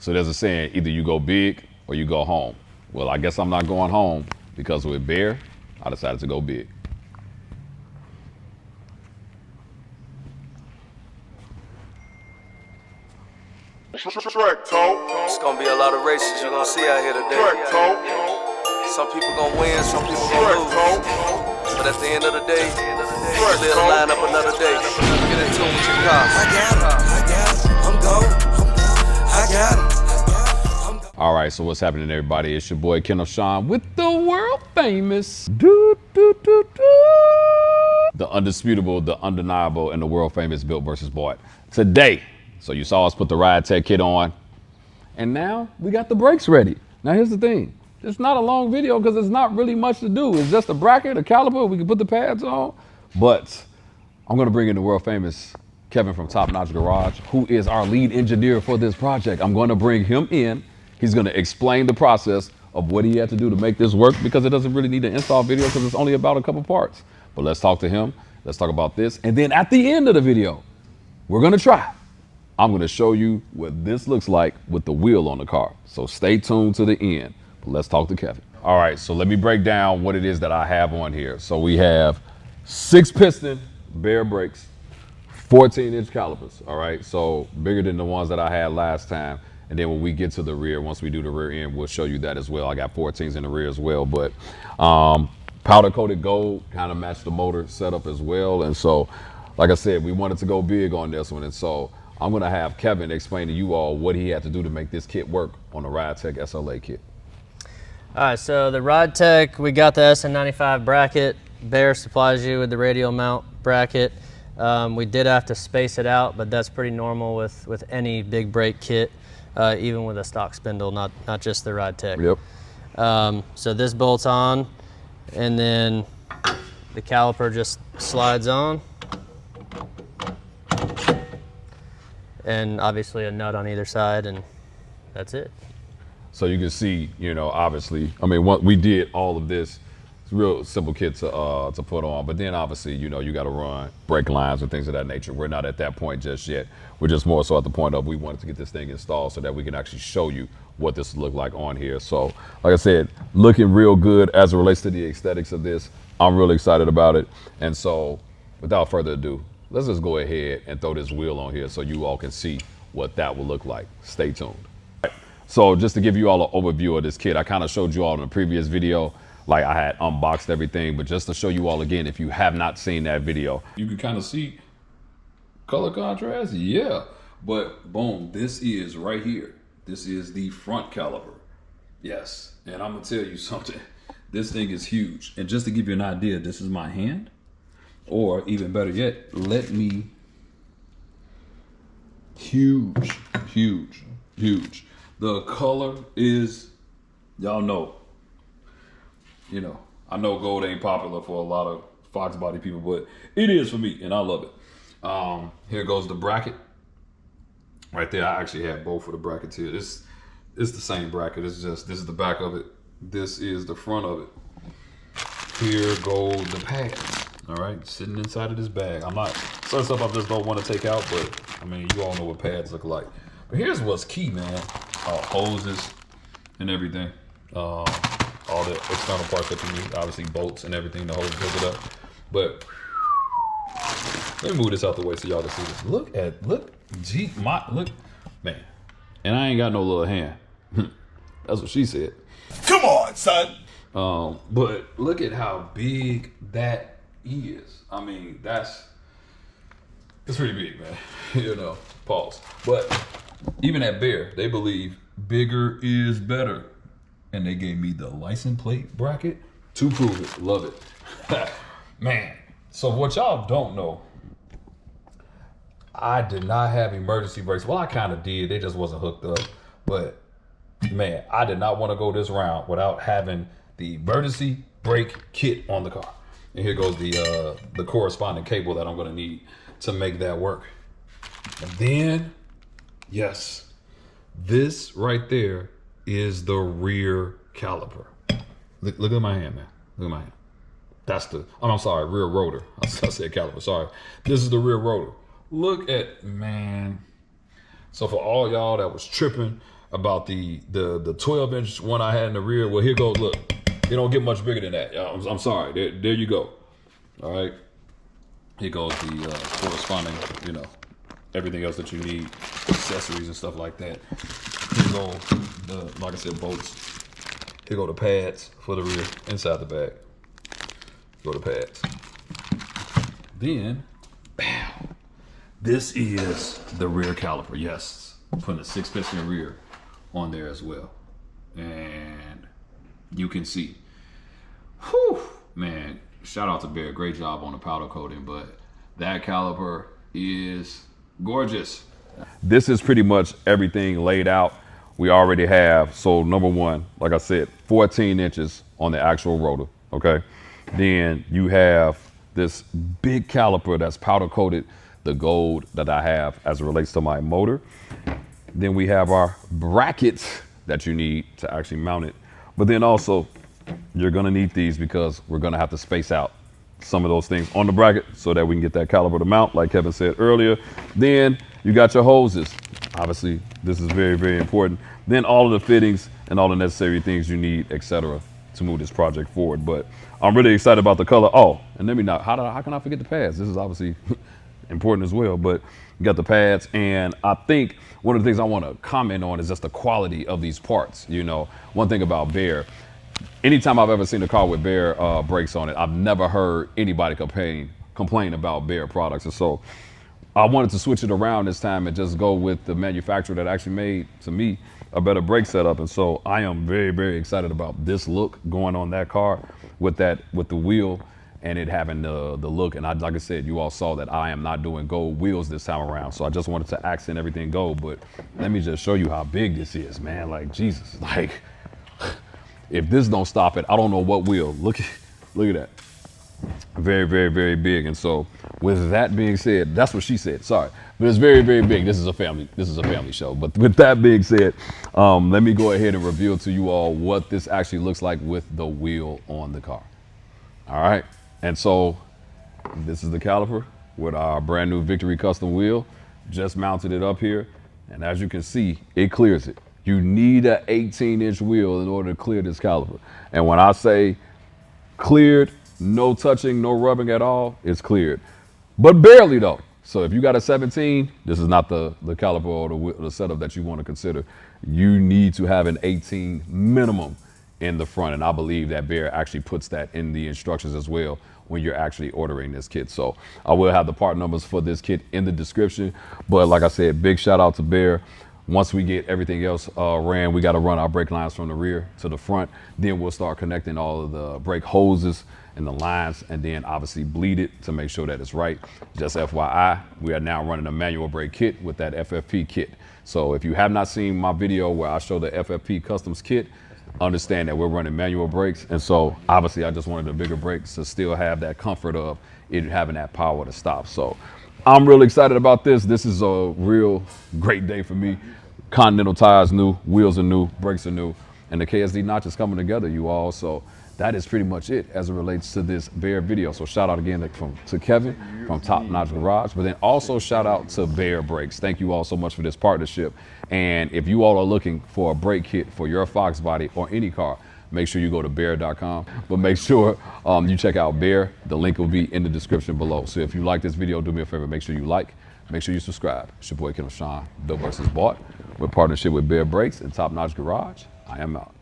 So there's a saying, either you go big or you go home. Well, I guess I'm not going home because with BAER, I decided to go big. It's gonna be a lot of races you're gonna see out here today. Some people gonna win, some people gonna lose. But at the end of the day, still line up another day. Get in tune with your car. I got it, I'm gone. I got it. All right, so what's happening, everybody? It's your boy Kenneth Sean with the world famous, the undisputable, the undeniable, and the world famous Built versus Bought. Today, so you saw us put the Ride Tech kit on, and now we got the brakes ready. Now here's the thing. It's not a long video because it's not really much to do. It's just a bracket, a caliper, we can put the pads on. But I'm gonna bring in the world famous Kevin from Top Notch Garage, who is our lead engineer for this project. I'm gonna bring him in. He's gonna explain the process of what he had to do to make this work, because it doesn't really need an install video because it's only about a couple parts. But let's talk to him. Let's talk about this. And then at the end of the video, we're gonna try. I'm gonna show you what this looks like with the wheel on the car. So stay tuned to the end. But let's talk to Kevin. All right, so let me break down what it is that I have on here. So we have 6-piston BAER brakes, 14-inch calipers, all right? So bigger than the ones that I had last time. And then when we get to the rear, once we do the rear end, we'll show you that as well. I got 14s in the rear as well, but powder coated gold kind of matched the motor setup as well. And so, like I said, we wanted to go big on this one. And so I'm gonna have Kevin explain to you all what he had to do to make this kit work on the Ride Tech SLA kit. All right, so the Ride Tech, we got the SN95 bracket. BAER supplies you with the radial mount bracket. We did have to space it out, but that's pretty normal with any big brake kit. Even with a stock spindle, not just the Ride Tech. Yep. So this bolts on, and then the caliper just slides on. And obviously a nut on either side, and that's it. So you can see, you know, obviously, I mean, we did all of this. It's a real simple kit to put on, but then obviously, you know, you got to run brake lines and things of that nature. We're not at that point just yet. We're just more so at the point of we wanted to get this thing installed so that we can actually show you what this look like on here. So like I said, looking real good as it relates to the aesthetics of this. I'm really excited about it. And so without further ado, let's just go ahead and throw this wheel on here so you all can see what that will look like. Stay tuned. So just to give you all an overview of this kit, I kind of showed you all in the previous video. Like I had unboxed everything, but just to show you all again, if you have not seen that video, you can kind of see color contrast. Yeah, but boom, this is right here. This is the front caliper. Yes, and I'm gonna tell you something. This thing is huge. And just to give you an idea, this is my hand, or even better yet, let me, huge, huge, huge. The color is, y'all know, you know, I know gold ain't popular for a lot of Foxbody people, but it is for me, and I love it. Here goes the bracket. Right there, I actually have both of the brackets here. It's the same bracket. It's just, this is the back of it. This is the front of it. Here go the pads. All right, sitting inside of this bag. I'm not, some stuff I just don't want to take out, but I mean, you all know what pads look like. But here's what's key, man. Hoses and everything. All the external parts that you need, obviously bolts and everything, the hose hook it up. But let me move this out the way so y'all can see this. Look, man. And I ain't got no little hand. That's what she said. Come on, son. But look at how big that is. I mean, it's pretty big, man. You know, pause. But even at BAER, they believe bigger is better. And they gave me the license plate bracket to prove it. Love it. Man, so what y'all don't know, I did not have emergency brakes. Well, I kind of did. They just wasn't hooked up. But man, I did not want to go this round without having the emergency brake kit on the car. And here goes the corresponding cable that I'm going to need to make that work. And then, yes, this right there is the rear caliper. Look at my hand, man. Look at my hand. That's the, I'm sorry, rear rotor. I said caliper, sorry. This is the rear rotor. Look at, man. So for all y'all that was tripping about the 12-inch one I had in the rear. Well, here goes, look. It don't get much bigger than that. I'm sorry. There you go. All right. Here goes the corresponding, you know, everything else that you need, accessories and stuff like that. Here go the, like I said, bolts. Here go the pads for the rear, inside the bag. Go the pads. Then, bam, this is the rear caliper. Yes, putting a 6-piston rear on there as well. And you can see, whew, man, shout out to BAER, great job on the powder coating, but that caliper is gorgeous. This is pretty much everything laid out. We already have, so number one, like I said, 14 inches on the actual rotor, okay? Then you have this big caliper that's powder coated, the gold that I have as it relates to my motor. Then we have our brackets that you need to actually mount it. But then also, you're gonna need these because we're gonna have to space out some of those things on the bracket so that we can get that caliper to mount, like Kevin said earlier. Then you got your hoses. Obviously, this is very, very important. Then all of the fittings and all the necessary things you need, etc., to move this project forward. But I'm really excited about the color. Oh, and let me not, how can I forget the pads? This is obviously important as well, but you got the pads. And I think one of the things I want to comment on is just the quality of these parts. You know, one thing about BAER, anytime I've ever seen a car with BAER brakes on it, I've never heard anybody complain about BAER products. And so I wanted to switch it around this time and just go with the manufacturer that actually made, to me, a better brake setup. And so I am very, very excited about this look going on that car with the wheel and it having the look. And like I said, you all saw that I am not doing gold wheels this time around. So I just wanted to accent everything gold. But let me just show you how big this is, man. Like, Jesus, like, if this don't stop it, I don't know what will. Look at that. Very, very, very big. And so with that being said, that's what she said, sorry, but it's very, very big. This is a family show. But with that being said, let me go ahead and reveal to you all what this actually looks like with the wheel on the car. All right. And so this is the caliper with our brand new Victory custom wheel. Just mounted it up here. And as you can see, it clears it. You need an 18-inch wheel in order to clear this caliper. And when I say cleared, no touching, no rubbing at all, it's cleared. But barely though. So if you got a 17, this is not the caliper or the setup that you want to consider. You need to have an 18 minimum in the front. And I believe that BAER actually puts that in the instructions as well when you're actually ordering this kit. So I will have the part numbers for this kit in the description. But like I said, big shout out to BAER. Once we get everything else ran, we got to run our brake lines from the rear to the front. Then we'll start connecting all of the brake hoses and the lines, and then obviously bleed it to make sure that it's right. Just FYI, we are now running a manual brake kit with that FFP kit. So if you have not seen my video where I show the FFP customs kit, understand that we're running manual brakes. And so obviously I just wanted the bigger brakes to still have that comfort of it having that power to stop. So I'm really excited about this. This is a real great day for me. Continental tires new, wheels are new, brakes are new, and the KSDNOTCH is coming together, you all. So that is pretty much it as it relates to this BAER video. So shout out again to Kevin from Top Notch Garage, but then also shout out to BAER Brakes. Thank you all so much for this partnership. And if you all are looking for a brake kit for your Foxbody or any car, make sure you go to BAER.com, but make sure you check out BAER. The link will be in the description below. So if you like this video, do me a favor, make sure you like, make sure you subscribe. It's your boy Kendall Sean, Built versus Bought, with partnership with BAER Brakes and Top Notch Garage. I am out.